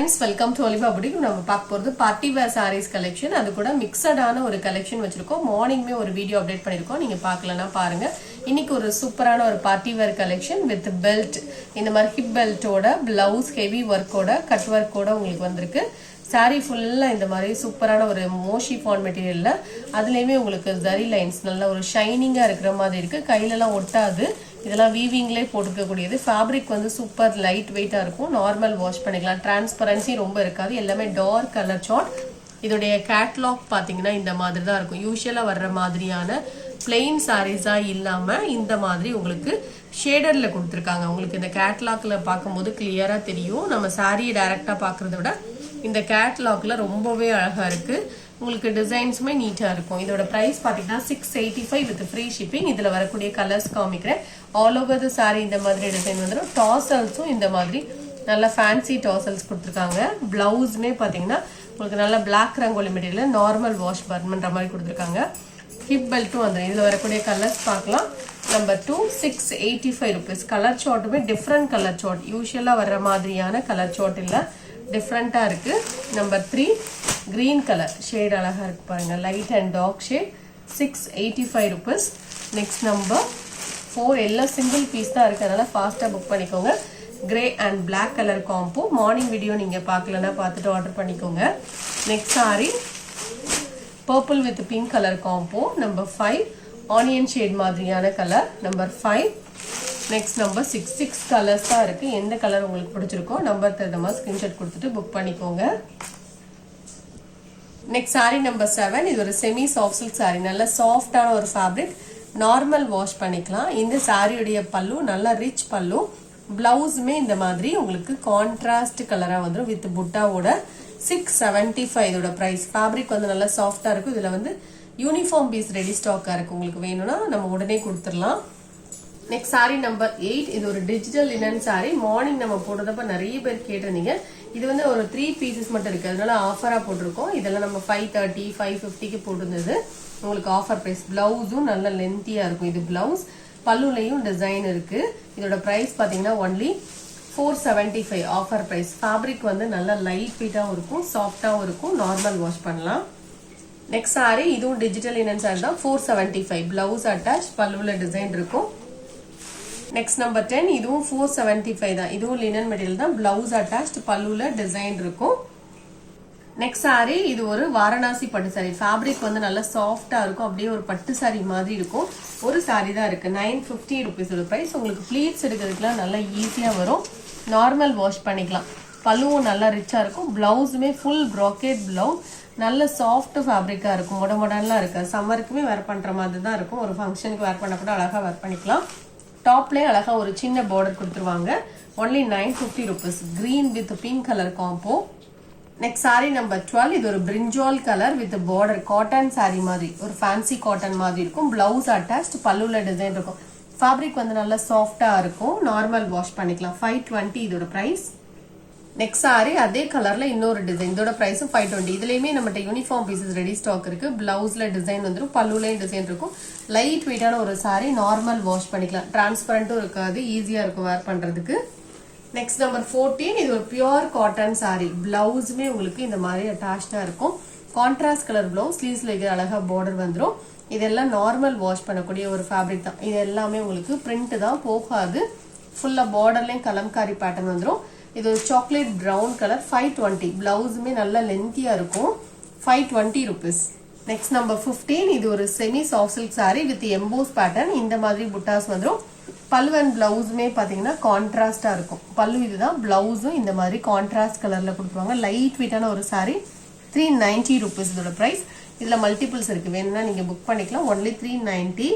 friends, welcome to Oliva Boutique. நம்ம பார்க்க போறது பார்ட்டி வேர் sarees collection. அது கூட மிக்ஸடான ஒரு collection வச்சிருக்கோம். மார்னிங்மே ஒரு வீடியோ அப்டேட் பண்ணிருக்கோம். நீங்க பார்க்கலனா பாருங்க. இன்னைக்கு ஒரு சூப்பரான ஒரு party wear collection with belt. இந்த மாதிரி hip belt ஓட blouse heavy work ஓட cut work ஓட உங்களுக்கு வந்திருக்கு. saree ஃபுல்லா இந்த மாதிரி சூப்பரான ஒரு மோஷி ஃபான் மெட்டீரியல்ல அதுலயுமே உங்களுக்கு ஜரி லைன்ஸ் நல்ல ஒரு ஷைனிங்கா இருக்கிற மாதிரி இருக்கு. கையில எல்லாம் ஒட்டாது. இதெல்லாம் வீவிங்லே போட்டுக்க கூடியது. ஃபேப்ரிக் வந்து சூப்பர் லைட் வெயிட்டா இருக்கும். நார்மல் வாஷ் பண்ணிக்கலாம். டிரான்ஸ்பரன்சி ரொம்ப இருக்காது. எல்லாமே டார்க் கலர் சார்ட். இதோடைய கேட்லாக் பாத்தீங்கன்னா இந்த மாதிரி தான் இருக்கும். யூசுவலா வர்ற மாதிரியான பிளெயின் சாரீஸா இல்லாம இந்த மாதிரி உங்களுக்கு ஷேடர்ல கொடுத்துருக்காங்க. உங்களுக்கு இந்த கேட்லாக்ல பார்க்கும்போது கிளியரா தெரியும். நம்ம சாரியை டைரக்டா பாக்குறத விட இந்த கேட்லாக்ல ரொம்பவே அழகா இருக்கு. உங்களுக்கு டிசைன்ஸுமே நீட்டா இருக்கும். இதோட பிரைஸ் பாத்தீங்கன்னா 685 வித் ஃப்ரீ ஷிப்பிங். இதுல வரக்கூடிய கலர்ஸ் காமிக்கிறேன். ஆல் ஓவர் தி சாரி இந்த மாதிரி டிசைன் வந்துடும். டாசல்ஸும் இந்த மாதிரி நல்ல ஃபேன்சி டாசல்ஸ் கொடுத்துருக்காங்க. பிளவுஸ்மே பாத்தீங்கன்னா உங்களுக்கு நல்ல black rangoli material normal wash பண்ற மாதிரி கொடுத்துருக்காங்க. ஹிப் பெல்ட்டும் வந்துடும். இதுல வரக்கூடிய கலர்ஸ் பார்க்கலாம். Number 2 685 rupees. கலர் சார்ட்டுமே டிஃப்ரெண்ட் கலர் சார்ட். யூஸ்வலா வர்ற மாதிரியான கலர் சார்ட் இல்ல, டிஃப்ரெண்டா இருக்கு. நம்பர் 3 கிரீன் கலர் ஷேட் அழகா இருக்கு பாருங்க. Light and dark shade 685 rupees. Next number 4 எல்லாம் சிங்கிள் பீஸ் தான் இருக்கு. அதனால ஃபாஸ்டா புக் பண்ணிக்கோங்க. Grey and black colour combo. Morning video நீங்க பார்க்கலன்னா பார்த்துட்டு ஆர்டர் பண்ணிக்கோங்க. Next sari purple with pink colour combo. Number 5 onion shade மாதிரியான கலர். நம்பர் 5 நெக்ஸ்ட் நம்பர் 6 கலர்ஸ் தான் இருக்கு. எந்த கலர் உங்களுக்கு பிடிச்சிருக்கோ நம்பர் தகுந்த ஸ்கிரீன்ஷாட் கொடுத்துட்டு புக் பண்ணிக்கோங்க. Next sari number 7. இது ஒரு செமி சாஃப்ட் சில்க் சாரி. நல்ல சாஃப்டான ஒரு ஃபேப்ரிக். நார்மல் வாஷ் பண்ணிக்கலாம். இந்த சாரியுடைய பல்லு நல்ல ரிச் பல்லு. பிளவுஸுமே இந்த மாதிரி உங்களுக்கு கான்ட்ராஸ்ட் கலரா வந்துடும் வித் புட்டாவோட. 675 இதோட பிரைஸ். ஃபேப்ரிக் வந்து நல்லா சாஃப்டா இருக்கும். இதுல வந்து யூனிஃபார்ம் பீஸ் ரெடி ஸ்டாக்கா இருக்கு. உங்களுக்கு வேணும்னா நம்ம உடனே கொடுத்துடலாம். Next sari number 8. இது ஒரு டிஜிட்டல் லினன் சாரி. மார்னிங் நம்ம போடுறதப்ப நிறைய பேர் கேட்டிருந்தீங்க. இது வந்து ஒரு 3 பீசஸ் மட்டும் இருக்கு. அதனால ஆஃபரா போட்டிருக்கோம். இதெல்லாம் நம்ம 530 550க்கு போட்டிருந்தது. உங்களுக்கு ஆஃபர் பிரைஸ். பிளவுஸும் நல்ல லென்த்தியா இருக்கும். இது பிளவுஸ். பல்லுலையும் டிசைன் இருக்கு. இதோட பிரைஸ் பாத்தீங்கன்னா ஒன்லி 475 ஆஃபர் பிரைஸ். ஃபேப்ரிக் வந்து நல்ல லைட் வெயிட்டாவும் இருக்கும், சாஃப்டாவும் இருக்கும். நார்மல் வாஷ் பண்ணலாம். நெக்ஸ்ட் சாரி இதுவும் டிஜிட்டல் லினன் சாரி தான். 475 பிளவுஸ் அட்டாச், பல்லுல டிசைன் இருக்கும். Next number 10. இதுவும் 475 தான். இதுவும் லினன் மெட்டீரியல் தான். பிளவுஸ் அட்டாச்ட், பல்லுல டிசைன் இருக்கும். நெக்ஸ்ட் சாரி இது ஒரு வாரணாசி பட்டு சாரி. ஃபேப்ரிக் வந்து நல்லா சாஃப்டா இருக்கும். அப்படியே ஒரு பட்டு சாரி மாதிரி இருக்கும். ஒரு சாரி தான் இருக்கு. 950 rupees பிரைஸ். உங்களுக்கு ப்ளீட்ஸ் எடுக்கிறதுக்குலாம் நல்லா ஈஸியா வரும். நார்மல் வாஷ் பண்ணிக்கலாம். பல்லுவும் நல்லா ரிச்சா இருக்கும். பிளவுஸுமே ஃபுல் ப்ராக்கெட் பிளவுஸ். நல்ல சாஃப்ட் ஃபேப்ரிக்கா இருக்கும். மொடமொடன்லாம் இருக்காது. சம்மருக்குமே வேர் பண்ற மாதிரி தான் இருக்கும். ஒரு ஃபங்க்ஷனுக்கு வேர் பண்ண கூட அழகா வேர் பண்ணிக்கலாம். டாப்லேயே அழகா ஒரு சின்ன பார்டர் கொடுத்துருவாங்க. Only 950 rupees. Green with pink colour combo. Next sari number 12. இது ஒரு பிரிஞ்சால் colour with border. Cotton sorry மாதிரி ஒரு ஃபேன்சி காட்டன் மாதிரி இருக்கும். பிளவுஸ் அட்டாச்ட், பல்லுல டிசைன் இருக்கும். ஃபேப்ரிக் வந்து நல்லா சாஃப்டா இருக்கும். நார்மல் வாஷ் பண்ணிக்கலாம். 520 இதோட பிரைஸ். நெக்ஸ்ட் சாரி அதே கலர்ல இன்னொரு டிசைன். இதோட பிரைஸும் 520. இதுலயுமே நம்மகிட்ட யூனிஃபார்ம் பீசஸ் ரெடி ஸ்டாக் இருக்கு. பிளவுஸ்ல டிசைன் வந்துடும், பல்லுலயும் டிசைன் இருக்கும். லைட் வெயிட்டான ஒரு சாரி. நார்மல் வாஷ் பண்ணிக்கலாம். டிரான்ஸ்பரண்ட்டும் இருக்காது. ஈஸியா இருக்கும் வேர் பண்றதுக்கு. Next number 14. இது ஒரு பியூர் காட்டன் சாரி. பிளவுஸுமே உங்களுக்கு இந்த மாதிரி அட்டாச்சா இருக்கும். Contrast colour blouse. ஸ்லீவ்ஸ்ல இருக்கிற அழகா பார்டர் வந்துடும். இதெல்லாம் நார்மல் வாஷ் பண்ணக்கூடிய ஒரு ஃபேப்ரிக் தான். இது எல்லாமே உங்களுக்கு பிரிண்ட் தான், போகாது. ஃபுல்லா பார்டர்லயும் கலம்காரி பேட்டர்ன் வந்துடும். இது ஒரு சாக்லேட் பிரவுன் கலர். 520. பிளவுஸுமே நல்லா லென்த்தியா இருக்கும். 520 rupees. Next number 15. இது ஒரு semi soft silk sorry with EMBOSS pattern. இந்த மாதிரி புட்டாஸ் வந்துடும். பல்லு அண்ட் பிளவுஸுமே பாத்தீங்கன்னா கான்ட்ராஸ்டா இருக்கும். பல்லு இதுதான். பிளவுஸும் இந்த மாதிரி கான்ட்ராஸ்ட் கலர்ல கொடுத்துருவாங்க. லைட் வெயிட்டான ஒரு சாரி. 390 rupees இதோட பிரைஸ். இதுல மல்டிபிள்ஸ் இருக்கு. வேணும்னா நீங்க புக் பண்ணிக்கலாம். ஒன்லி 390.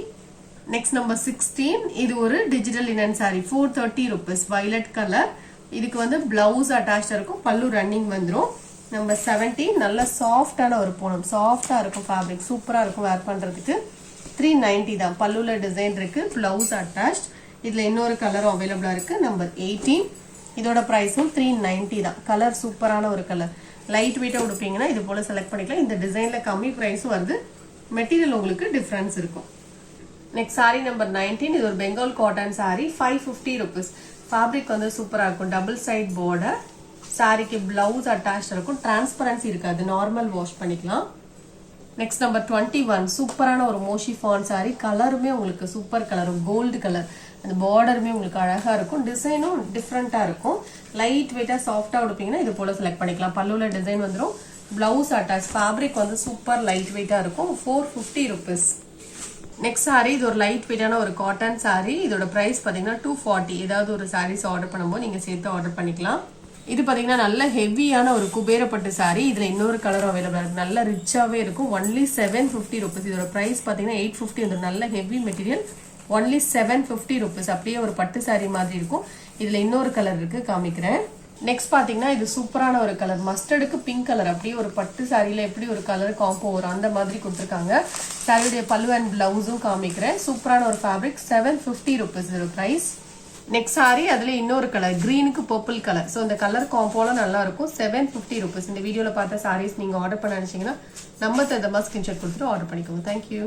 Next number 16. இது ஒரு digital linen sorry. 430 rupees. Violet colour. இதுக்கு வந்து பிளவுஸ் அட்டாச் இருக்கும். பல்லு ரன்னிங் வந்துடும். நம்பர் 17. நல்ல சாஃப்டான ஒரு பூனம். சாஃப்டா இருக்கும் ஃபேப்ரிக். சூப்பரா இருக்கும் வேர் பண்றதுக்கு. 390 தான். பல்லுல டிசைன் இருக்கு. Blouse attach. இதுல இன்னொரு கலரும் அவைலபிளா இருக்கு. நம்பர் 18. இதோட பிரைஸும் 390 தான். கலர் சூப்பரான ஒரு கலர். லைட் வெயிட்டா உடுப்பீங்கன்னா இது போல செலக்ட் பண்ணிக்கலாம். இந்த டிசைன்ல கம்மி பிரைஸும் வருது. மெட்டீரியல் உங்களுக்கு டிஃபரன்ஸ் இருக்கும். Next sari number 19. இது ஒரு Bengal cotton sari. 550 rupees. Fabric வந்து சூப்பரா இருக்கும். Double side border. சாரிக்கு பிளவுஸ் அட்டாச் இருக்கும், டிரான்ஸ்பரன்சி இருக்காது, நார்மல் வாஷ் பண்ணிக்கலாம். நெக்ஸ்ட் நம்பர் 21 சூப்பரான ஒரு மோஷிஃபான் சாரி. கலருமே உங்களுக்கு சூப்பர் கலர், கோல்டு கலர். அந்த பார்டருமே உங்களுக்கு அழகா இருக்கும், டிசைனும் டிஃப்ரெண்டா இருக்கும். லைட் வெயிட்டா சாஃப்டா உடுப்பீங்கன்னா இது போல செலக்ட் பண்ணிக்கலாம். பல்லுல டிசைன் வந்துடும், பிளவுஸ் அட்டாச். ஃபேப்ரிக் வந்து சூப்பர் லைட் வெயிட்டா இருக்கும். 450 rupees. நெக்ஸ்ட் சாரி இது ஒரு லைட் வெயிட்டான ஒரு காட்டன் சாரி. இதோட பிரைஸ் பாத்தீங்கன்னா 240. ஏதாவது ஒரு சாரீஸ் ஆர்டர் பண்ணும்போது நீங்க சேர்த்து ஆர்டர் பண்ணிக்கலாம். இது பாத்தீங்கன்னா நல்ல ஹெவியான ஒரு குபேரப்பட்டு சாரி. இதுல இன்னொரு கலர் அவைலபிள் இருக்கு, நல்ல ரிச்சாவே இருக்கும். Only 750 rupees. இதோட பிரைஸ் பாத்தீங்கன்னா 850. இது நல்ல ஹெவி மெட்டீரியல், ஒன்லி 750 rupees. அப்படியே ஒரு பட்டு சாரி மாதிரி இருக்கும். இதுல இன்னொரு கலர் இருக்கு, காமிக்கிறேன். நெக்ஸ்ட் பாத்தீங்கன்னா இது சூப்பரான ஒரு கலர், மஸ்டர்டுக்கு பிங்க் கலர். அப்படியே ஒரு பட்டு சாரியில எப்படி ஒரு கலர் காம்போ வரும் அந்த மாதிரி கொடுத்துருக்காங்க. சாரியுடைய பல்லு அண்ட் பிளவுஸும் காமிக்கிறேன். சூப்பரான ஒரு ஃபேப்ரிக், 750 rupees இதோட பிரைஸ். நெக்ஸ்ட் சாரி அதுல இன்னொரு கலர், கிரீனுக்கு பர்பிள் கலர். ஸோ இந்த கலர் காம்போலாம் நல்லா இருக்கும். 750 rupees. இந்த வீடியோல பார்த்த சாரீஸ் நீங்க ஆர்டர் பண்ண நினைச்சீங்கன்னா நம்ம தகுந்த ஸ்கிரீன்ஷாட் கொடுத்துட்டு ஆர்டர் பண்ணிக்கோங்க. தேங்க்யூ.